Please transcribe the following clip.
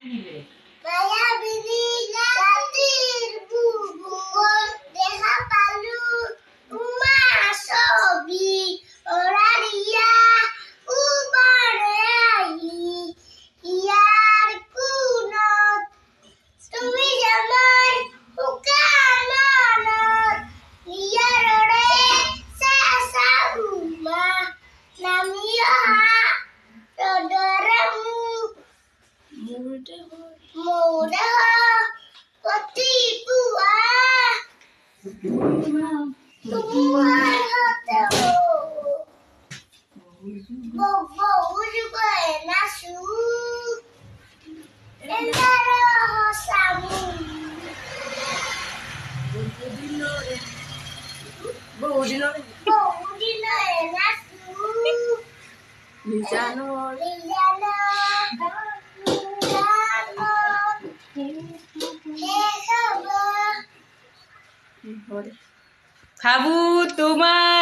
মায়াবিনী রাতের বুবুর দেখা পালু তোমার ছবি ওরারিয়া উবারে আই ইয়ার কুনত তুমি যেমন হুকানত ইয়ারে সাসা উমা নামিয়া রদরমু মুড়া পতি পুয়া তোমার হাতে বহু করে নাসু এলারা সামু বহু দিন নাসু Lizano, Liliana খাবু তোমার